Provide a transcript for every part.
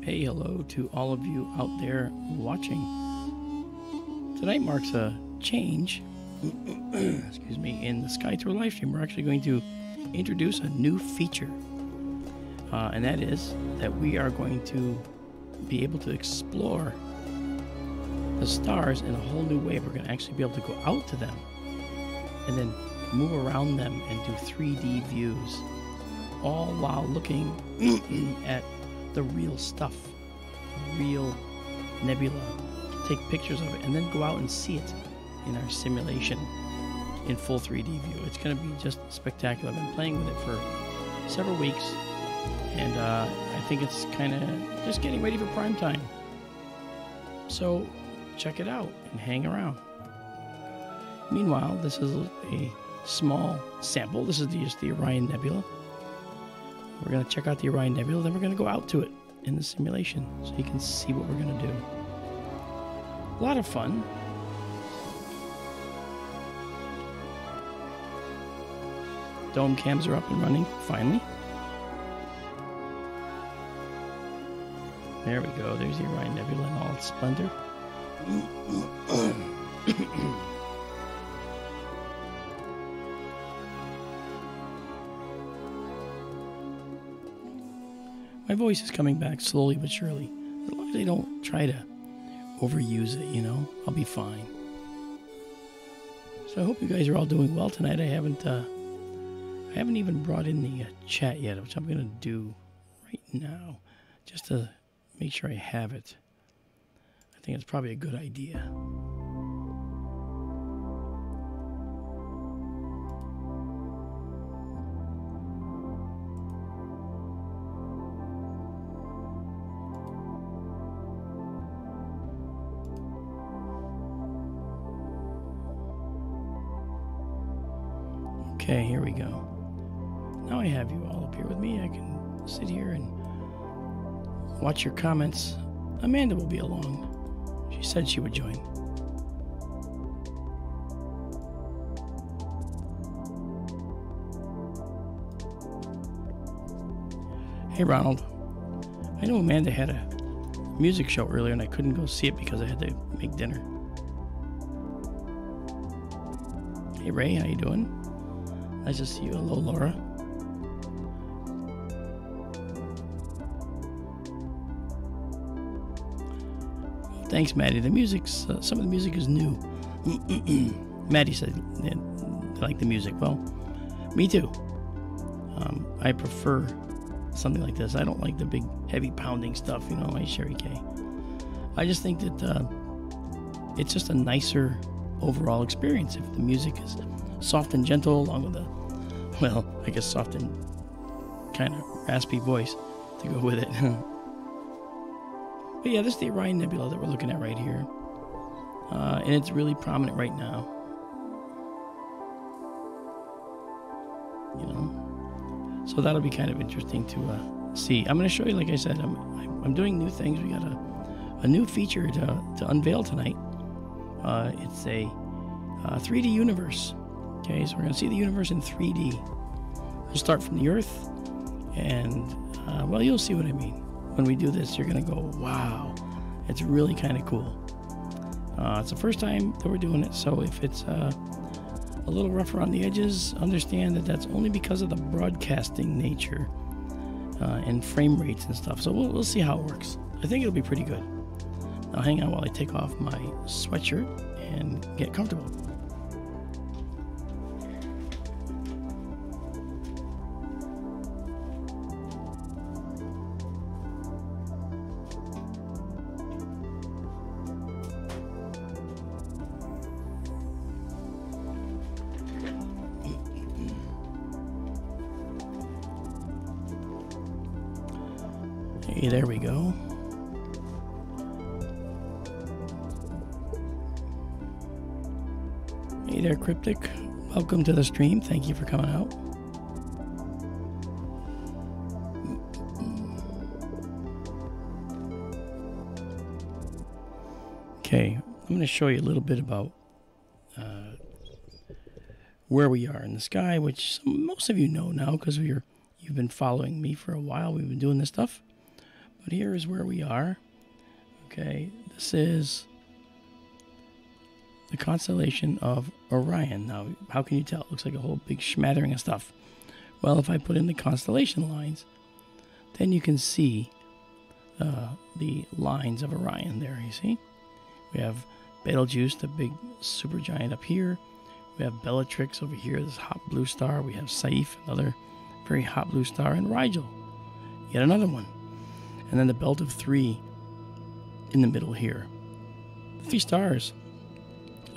Hey, hello to all of you out there watching. Tonight marks a change excuse me, in the SkyTour LiveStream. We're actually going to introduce a new feature, and that is that we are going to be able to explore the stars in a whole new way. We're going to actually be able to go out to them and then move around them and do 3D views, all while looking at the real stuff, real nebula, take pictures of it, and then go out and see it in our simulation in full 3D view. It's going to be just spectacular. I've been playing with it for several weeks, and I think it's kind of just getting ready for prime time. So check it out and hang around. Meanwhile, this is a small sample. This is just the Orion Nebula. We're going to check out the Orion Nebula, then we're going to go out to it in the simulation so you can see what we're going to do. A lot of fun. Dome cams are up and running, finally. There we go. There's the Orion Nebula in all its splendor. My voice is coming back slowly but surely. As long as I don't try to overuse it, you know, I'll be fine. So I hope you guys are all doing well tonight. I haven't even brought in the chat yet, which I'm going to do right now, just to make sure I have it. I think it's probably a good idea. Okay, here we go. Now I have you all up here with me. I can sit here and watch your comments. Amanda will be along. She said she would join. Hey, Ronald. I know Amanda had a music show earlier and I couldn't go see it because I had to make dinner. Hey, Ray, how you doing? Nice to see you. Hello, Laura. Thanks, Maddie. The music's some of the music is new. Maddie said they like the music. Well, me too. I prefer something like this. I don't like the big, heavy pounding stuff, you know, like Sherry K. I just think that it's just a nicer overall experience if the music is soft and gentle, along with a, well, I guess soft and kind of raspy voice to go with it. But yeah, this is the Orion Nebula that we're looking at right here. And it's really prominent right now. You know? So that'll be kind of interesting to see. I'm going to show you, like I said, I'm doing new things. We got a new feature to unveil tonight. It's a 3D universe. Okay, so we're going to see the universe in 3D. We'll start from the Earth, and, well, you'll see what I mean. When we do this, you're going to go, wow, it's really kind of cool. It's the first time that we're doing it, so if it's a little rough around the edges, understand that that's only because of the broadcasting nature and frame rates and stuff. So we'll see how it works. I think it'll be pretty good. Now hang on while I take off my sweatshirt and get comfortable. Hey, there we go. Hey there, Cryptic. Welcome to the stream. Thank you for coming out. Okay, I'm going to show you a little bit about where we are in the sky, which most of you know now because you've been following me for a while. We've been doing this stuff. But here is where we are. Okay, this is the constellation of Orion. Now, how can you tell? It looks like a whole big smattering of stuff. Well, if I put in the constellation lines, then you can see the lines of Orion there, you see? We have Betelgeuse, the big supergiant up here. We have Bellatrix over here, this hot blue star. We have Saiph, another very hot blue star, and Rigel, yet another one. And then the belt of three in the middle here. The three stars,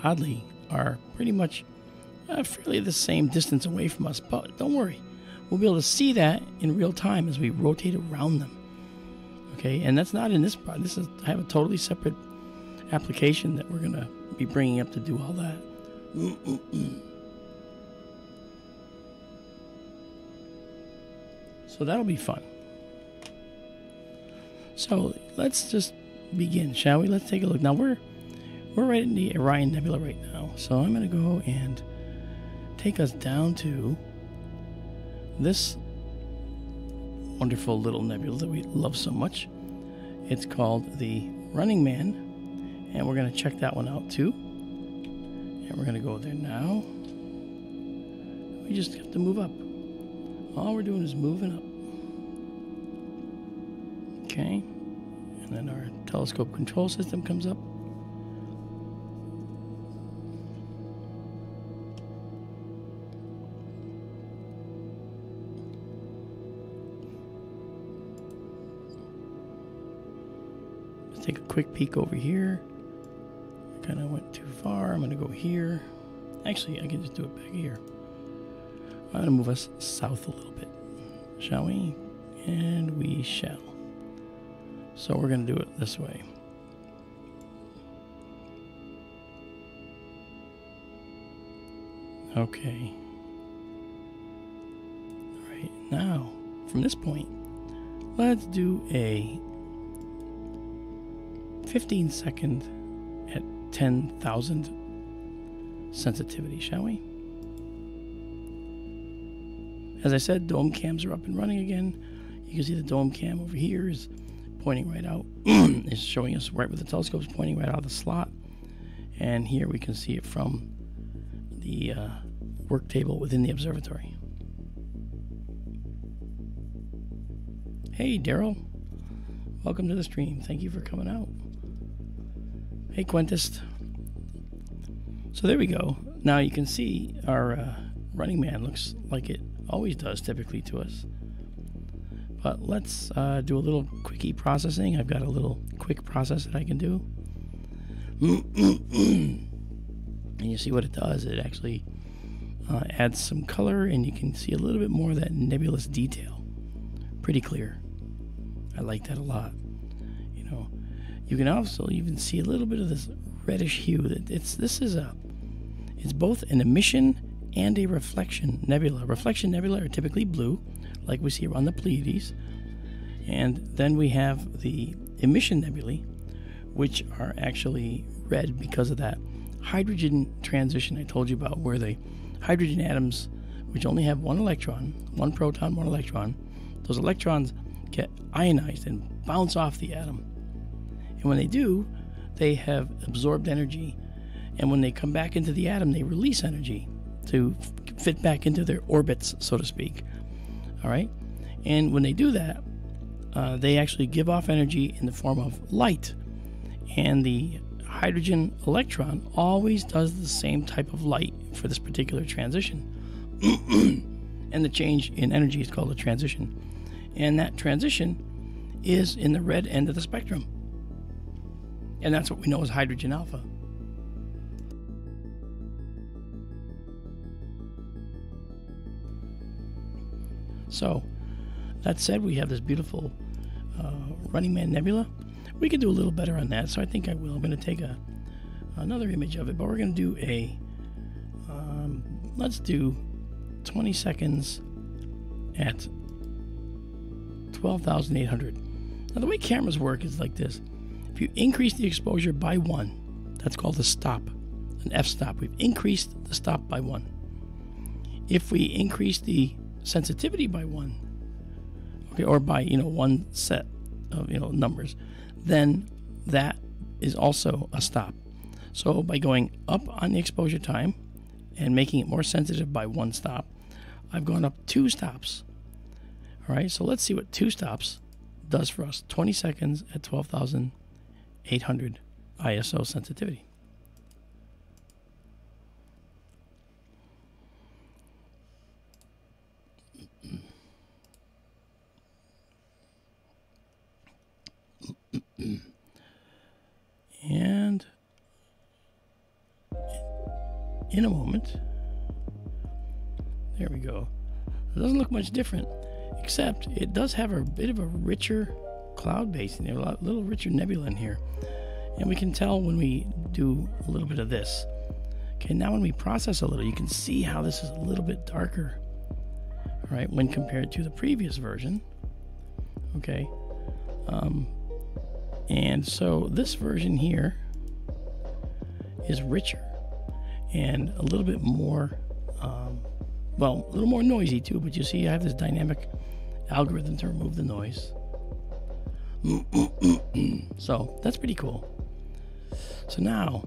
oddly, are pretty much fairly the same distance away from us, but don't worry. We'll be able to see that in real time as we rotate around them. Okay, and that's not in this part. I have a totally separate application that we're going to be bringing up to do all that. So that'll be fun. So let's just begin, shall we? Let's take a look. Now we're right in the Orion Nebula right now. So I'm going to go and take us down to this wonderful little nebula that we love so much. It's called the Running Man, and we're going to check that one out too. And we're going to go there now. We just have to move up. All we're doing is moving up. Okay. And then our telescope control system comes up. Let's take a quick peek over here. Kind of went too far. I'm going to go here. Actually, I can just do it back here. I'm going to move us south a little bit, shall we? And we shall. So we're going to do it this way. Okay. All right. Now, from this point, let's do a 15-second at 10,000 sensitivity, shall we? As I said, dome cams are up and running again. You can see the dome cam over here is pointing right out. It's showing us right where the telescope is pointing right out of the slot. And here we can see it from the work table within the observatory. Hey, Daryl. Welcome to the stream. Thank you for coming out. Hey, Quentis. So there we go. Now you can see our Running Man looks like it always does typically to us. But let's do a little quickie processing. I've got a little quick process that I can do. And you see what it does. It actually adds some color, and you can see a little bit more of that nebulous detail. Pretty clear. I like that a lot. You know, you can also even see a little bit of this reddish hue. It's both an emission and a reflection nebula. Reflection nebula are typically blue, like we see around the Pleiades. And then we have the emission nebulae, which are actually red because of that hydrogen transition I told you about, where the hydrogen atoms, which only have one electron, one proton, one electron, those electrons get ionized and bounce off the atom. And when they do, they have absorbed energy. And when they come back into the atom, they release energy to fit back into their orbits, so to speak. All right? And when they do that, they actually give off energy in the form of light. And the hydrogen electron always does the same type of light for this particular transition. And the change in energy is called a transition. And that transition is in the red end of the spectrum. And that's what we know as hydrogen alpha. So, that said, we have this beautiful Running Man Nebula. We could do a little better on that, so I think I will. I'm going to take another image of it, but we're going to do a, let's do 20 seconds at 12,800. Now, the way cameras work is like this. If you increase the exposure by 1, That's called a stop, an f-stop. We've increased the stop by 1. If we increase the sensitivity by 1, okay, or by, one set of, numbers, then that is also a stop. So by going up on the exposure time and making it more sensitive by 1 stop, I've gone up 2 stops. All right, so let's see what 2 stops does for us. 20 seconds at 12,800 ISO sensitivity. And in a moment, there we go. It doesn't look much different, except it does have a bit of a richer cloud base in there, a little richer nebula in here. And we can tell when we do a little bit of this. Okay, now when we process a little, you can see how this is a little bit darker, all right, when compared to the previous version. Okay. And so this version here is richer and a little bit more, well, a little more noisy too, but you see I have this dynamic algorithm to remove the noise. So that's pretty cool. So now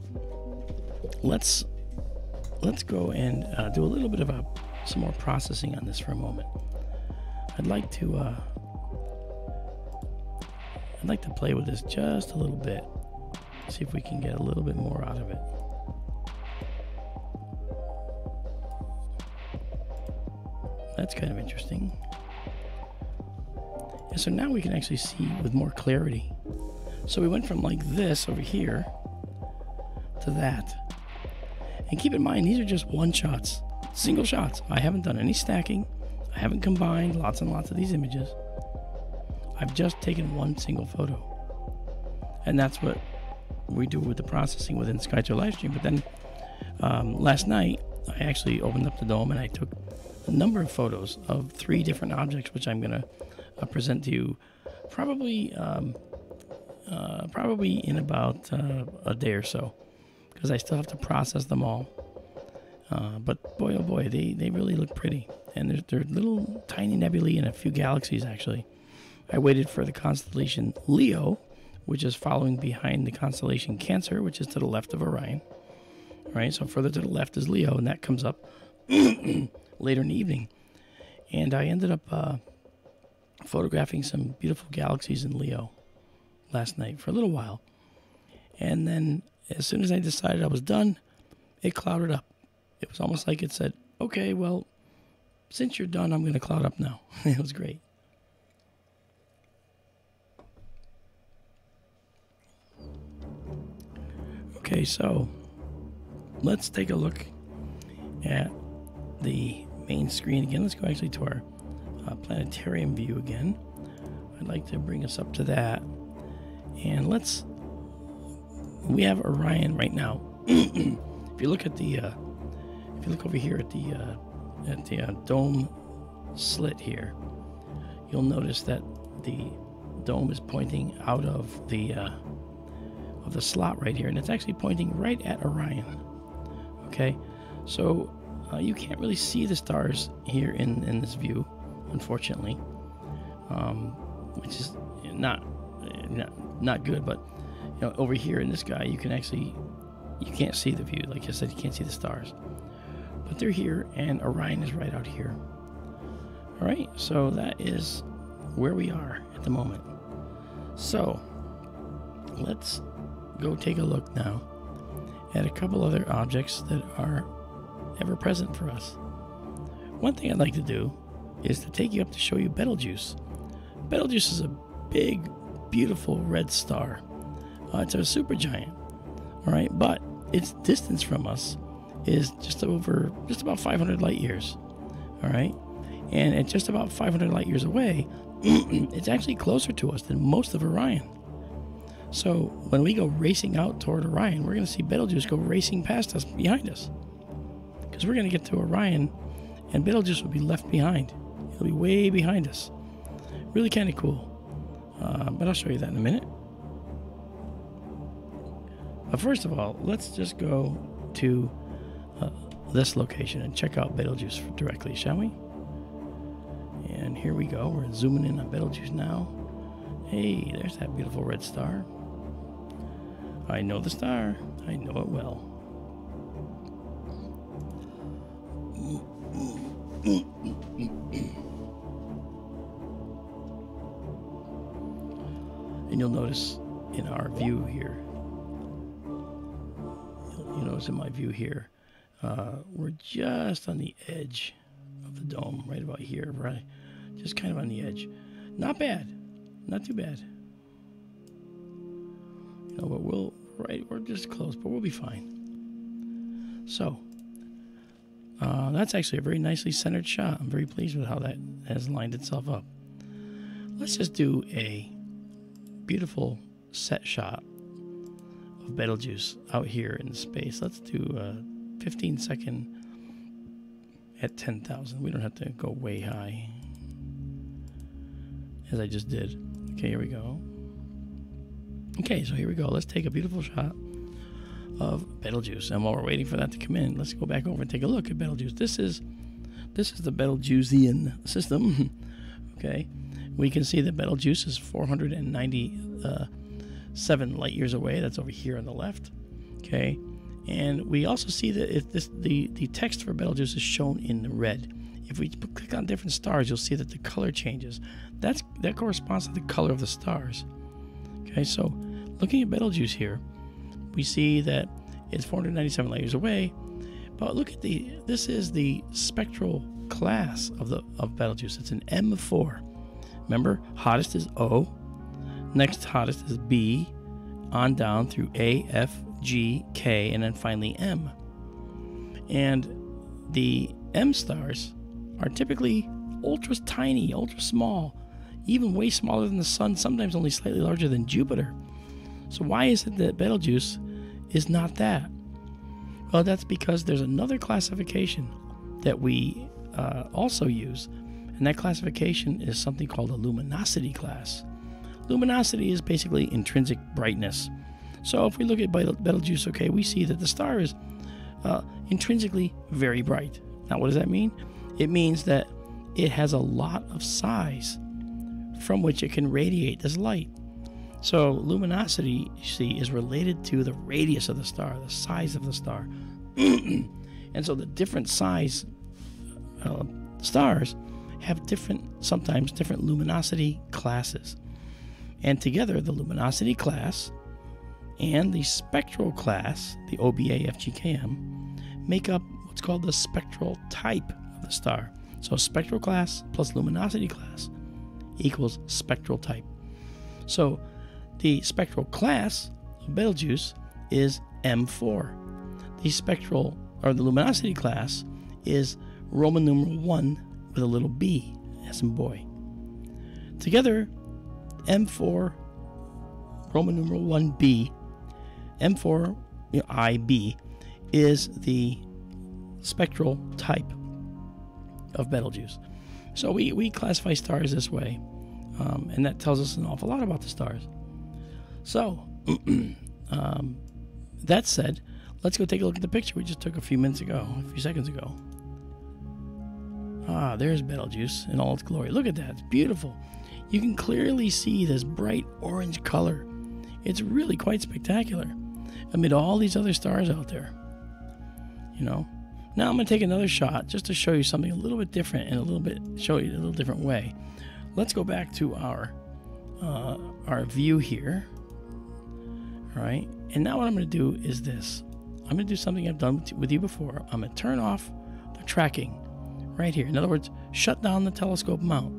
let's go and do a little bit of some more processing on this for a moment. I'd like to play with this just a little bit, see if we can get a little bit more out of it. That's kind of interesting. And so now we can actually see with more clarity. So we went from like this over here to that. And keep in mind, these are just one shots, single shots. I haven't done any stacking. I haven't combined lots and lots of these images. I've just taken one single photo. And that's what we do with the processing within SkyTour LiveStream. But then last night, I actually opened up the dome and I took a number of photos of 3 different objects, which I'm going to present to you probably in about a day or so, because I still have to process them all. But boy, oh boy, they really look pretty. And they're little tiny nebulae and a few galaxies, actually. I waited for the constellation Leo, which is following behind the constellation Cancer, which is to the left of Orion. All right, so further to the left is Leo, and that comes up later in the evening. And I ended up photographing some beautiful galaxies in Leo last night for a little while. And then as soon as I decided I was done, it clouded up. It was almost like it said, okay, well, since you're done, I'm going to cloud up now. It was great. Okay, so let's take a look at the main screen again. Let's go actually to our planetarium view again. I'd like to bring us up to that. And we have Orion right now. If you look at the, if you look over here at the dome slit here, you'll notice that the dome is pointing out of the slot right here, and it's actually pointing right at Orion. Okay, so you can't really see the stars here in this view, unfortunately, which is not good. But over here in this guy, you can't see the view. Like I said, you can't see the stars, but they're here, and Orion is right out here. All right, so that is where we are at the moment. So let's go take a look now at a couple other objects that are ever present for us. One thing I'd like to do is to take you up to show you Betelgeuse. Betelgeuse is a big, beautiful red star. It's a supergiant, all right, but its distance from us is just about 500 light years, all right, and at just about 500 light years away, it's actually closer to us than most of Orion. So when we go racing out toward Orion, we're going to see Betelgeuse go racing past us, behind us, because we're going to get to Orion, and Betelgeuse will be left behind. It'll be way behind us. Really kind of cool. But I'll show you that in a minute. But first of all, let's just go to this location and check out Betelgeuse directly, shall we? And here we go. We're zooming in on Betelgeuse now. Hey, there's that beautiful red star. I know the star. I know it well. And you'll notice in our view here, you'll notice in my view here, we're just on the edge of the dome, right about here, right? Just kind of on the edge. Not bad, not too bad. You know, but we're just close, but we'll be fine. So, that's actually a very nicely centered shot. I'm very pleased with how that has lined itself up. Let's just do a beautiful set shot of Betelgeuse out here in space. Let's do a 15-second at 10,000. We don't have to go way high, as I just did. Okay, here we go. Okay, so here we go. Let's take a beautiful shot of Betelgeuse. And while we're waiting for that to come in, let's go back over and take a look at Betelgeuse. This is the Betelgeusean system. Okay, we can see that Betelgeuse is 497 light years away. That's over here on the left. Okay, and we also see that if the text for Betelgeuse is shown in red. If we click on different stars, you'll see that the color changes. That corresponds to the color of the stars. Okay, so looking at Betelgeuse here, we see that it's 497 light years away. But look at this is the spectral class of Betelgeuse. It's an M4. Remember, hottest is O, next hottest is B, on down through A, F, G, K, and then finally M. And the M stars are typically ultra tiny, ultra small, even way smaller than the sun, sometimes only slightly larger than Jupiter. So why is it that Betelgeuse is not that? Well, that's because there's another classification that we also use, and that classification is something called a luminosity class. Luminosity is basically intrinsic brightness. So if we look at Betelgeuse, okay, we see that the star is intrinsically very bright. Now, what does that mean? It means that it has a lot of size from which it can radiate this light. So luminosity, you see, is related to the radius of the star, the size of the star. And so the different size stars have sometimes different luminosity classes. And together, the luminosity class and the spectral class, the OBA, FGKM, make up what's called the spectral type of the star. So spectral class plus luminosity class equals spectral type. So the spectral class of Betelgeuse is M4. The spectral, or the luminosity class, is Roman numeral 1 with a little b, as in boy. Together, M4, Roman numeral 1b, M4 IB is the spectral type of Betelgeuse. So we classify stars this way, and that tells us an awful lot about the stars. So, that said, let's go take a look at the picture we just took a few seconds ago. Ah, there's Betelgeuse in all its glory. Look at that, it's beautiful. You can clearly see this bright orange color. It's really quite spectacular amid all these other stars out there. You know. Now I'm going to take another shot just to show you something a little bit different and show you a little different way. Let's go back to our view here. All right. And now what I'm going to do is this. I'm going to do something I've done with you before. I'm going to turn off the tracking right here. In other words, shut down the telescope mount.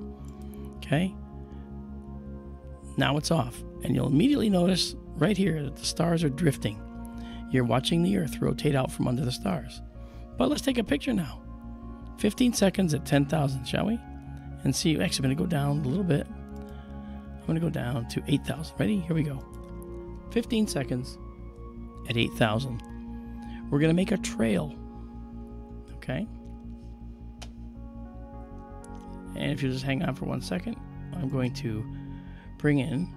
Okay. Now it's off. And you'll immediately notice right here that the stars are drifting. You're watching the Earth rotate out from under the stars. But let's take a picture now. 15 seconds at 10,000, shall we? And see, actually, I'm going to go down a little bit. I'm going to go down to 8,000. Ready? Here we go. 15 seconds at 8,000. We're going to make a trail. Okay? And if you just hang on for 1 second, I'm going to bring in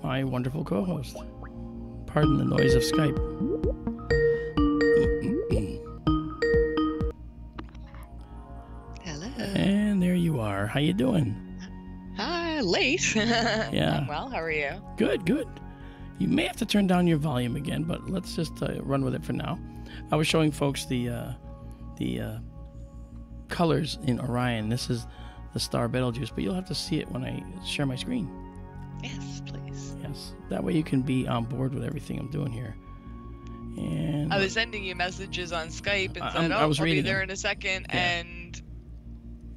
my wonderful co-host. pardon the noise of Skype. Hello. And there you are. How you doing? Hi, late. Yeah. I'm well. How are you? Good, good. You may have to turn down your volume again, but let's just run with it for now. I was showing folks the colors in Orion. This is the star Betelgeuse, but you'll have to see it when I share my screen. Yes, please. Yes, that way you can be on board with everything I'm doing here. And I was sending you messages on Skype and said, I was I'll be reading there them. in a second. Yeah. And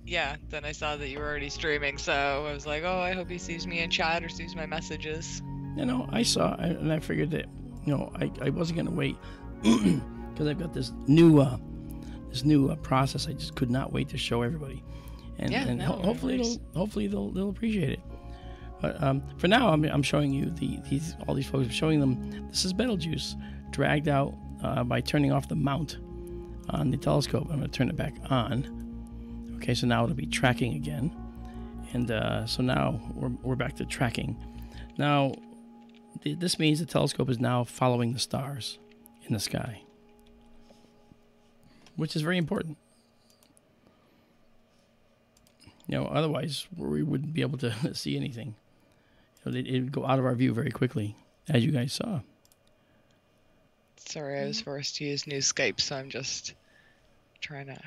yeah, then I saw that you were already streaming. So I was like, oh, I hope he sees me in chat or sees my messages. You know, I saw, and I figured that, you know, I wasn't going to wait because I've got this new process. I just could not wait to show everybody, and hopefully they'll appreciate it. But for now, I'm showing you all these folks. I'm showing them. This is Betelgeuse dragged out by turning off the mount on the telescope. I'm going to turn it back on. Okay, so now it'll be tracking again, and so now we're back to tracking. Now, this means the telescope is now following the stars in the sky, which is very important. You know, otherwise we wouldn't be able to see anything. You know, it would go out of our view very quickly, as you guys saw. Sorry, I was forced to use new Skype, so I'm just trying to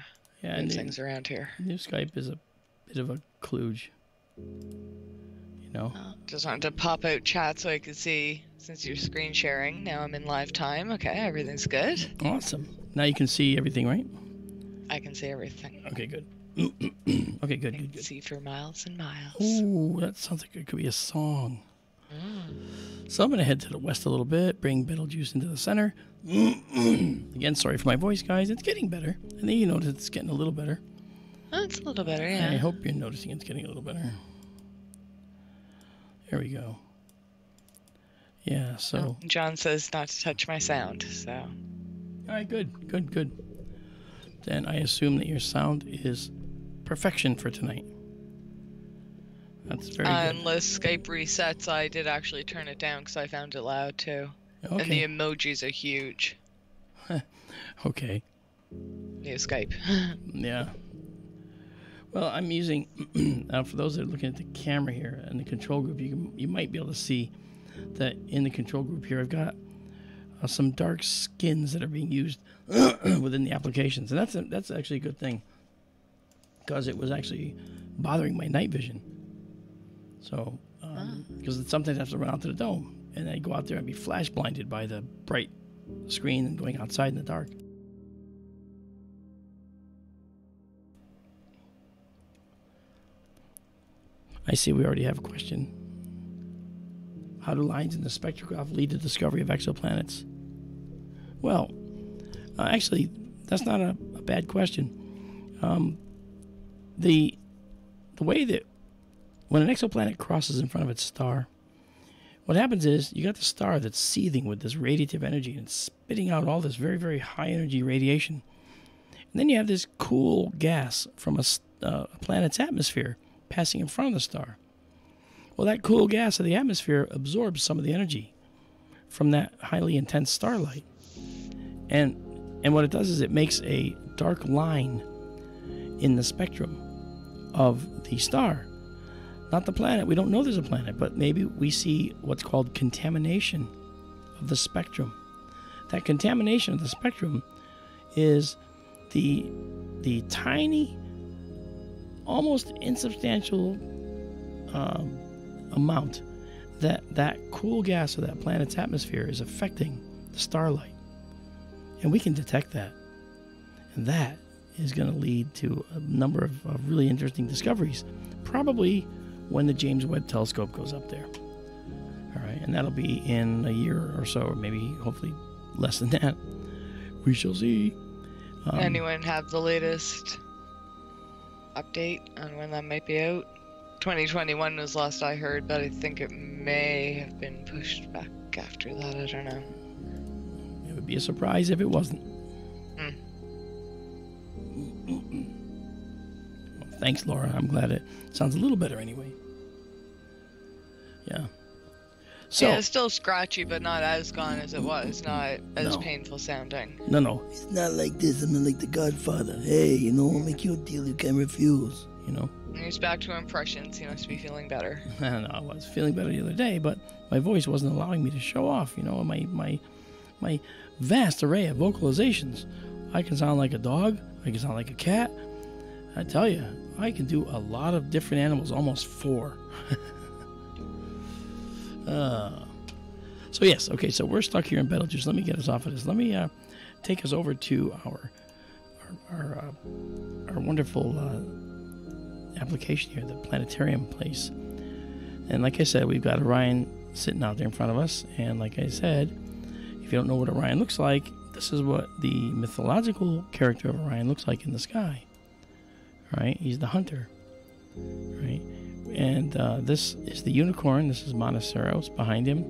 move things around here. New Skype is a bit of a kludge. You know? Just wanted to pop out chat so I could see, since you're screen sharing. Now I'm in live time. Okay, everything's good. Awesome. Now you can see everything, right? I can see everything. Okay, good. Okay, good, good. See for miles and miles. Ooh, that sounds like it could be a song. So I'm going to head to the west a little bit, bring Betelgeuse into the center. Again, sorry for my voice, guys. It's getting better. I think you notice it's getting a little better. Oh, it's a little better, yeah. I hope you're noticing it's getting a little better. There we go. Yeah, so... Oh, John says not to touch my sound, so... All right, good, good, good. Then I assume that your sound is perfection for tonight. That's very good. Unless Skype resets, I did actually turn it down because I found it loud too. Okay. And the emojis are huge. Okay. New Skype. Yeah. Well, I'm using, for those that are looking at the camera here and the control group, you might be able to see that in the control group here, I've got some dark skins that are being used within the applications. And that's actually a good thing because it was actually bothering my night vision. So, because sometimes I have to run out to the dome and I go out there and be flash blinded by the bright screen and going outside in the dark. I see we already have a question. How do lines in the spectrograph lead to the discovery of exoplanets? Well, actually, that's not a bad question. The way that when an exoplanet crosses in front of its star, what happens is you got the star that's seething with this radiative energy and it's spitting out all this very, very high energy radiation. And then you have this cool gas from a planet's atmosphere passing in front of the star. Well, that cool gas of the atmosphere absorbs some of the energy from that highly intense starlight. And what it does is it makes a dark line in the spectrum of the star. Not the planet. We don't know there's a planet, but maybe we see what's called contamination of the spectrum. That contamination of the spectrum is the tiny, almost insubstantial amount that cool gas of that planet's atmosphere is affecting the starlight. And we can detect that. And that is going to lead to a number of really interesting discoveries, probably when the James Webb Telescope goes up there. All right, and that'll be in a year or so, or maybe hopefully less than that. We shall see. Anyone have the latest update on when that might be out? 2021 was last I heard, but I think it may have been pushed back after that. I don't know. It would be a surprise if it wasn't. Well, thanks, Laura. I'm glad it sounds a little better anyway. Yeah. So, yeah, it's still scratchy, but not as gone as it was. Not as No. painful sounding. no. It's not like this. I'm not like the Godfather. Hey, I'll make you a deal you can't refuse. And he's back to impressions. He must be feeling better. I don't know. I was feeling better the other day, but my voice wasn't allowing me to show off, my vast array of vocalizations. I can sound like a dog. I can sound like a cat. I tell you, I can do a lot of different animals, almost 4. So yes, okay, so we're stuck here in Betelgeuse. Let me get us off of this. Let me take us over to our wonderful application here, the planetarium place. And like I said, we've got Orion sitting out there in front of us. And like I said, if you don't know what Orion looks like, this is what the mythological character of Orion looks like in the sky. Right? He's the hunter. Right? And this is the unicorn. This is Monoceros behind him.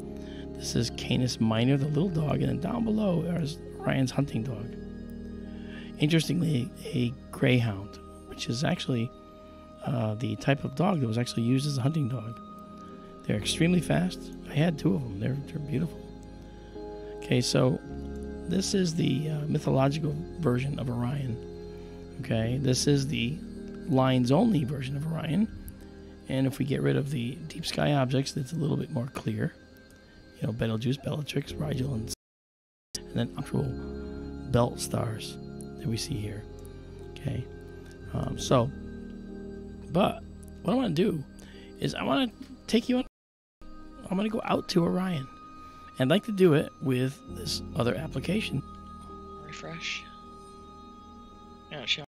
This is Canis Minor, the little dog. And then down below is Orion's hunting dog. Interestingly, a greyhound, which is actually the type of dog that was actually used as a hunting dog. They're extremely fast. I had 2 of them. They're beautiful. Okay, so this is the mythological version of Orion. Okay, this is the lines-only version of Orion. And if we get rid of the deep sky objects, it's a little bit more clear. Betelgeuse, Bellatrix, Rigel, and then actual belt stars that we see here. Okay, but what I want to do is I want to take you on. I'm going to go out to Orion. And I'd like to do it with this other application. Refresh. Yeah, sure.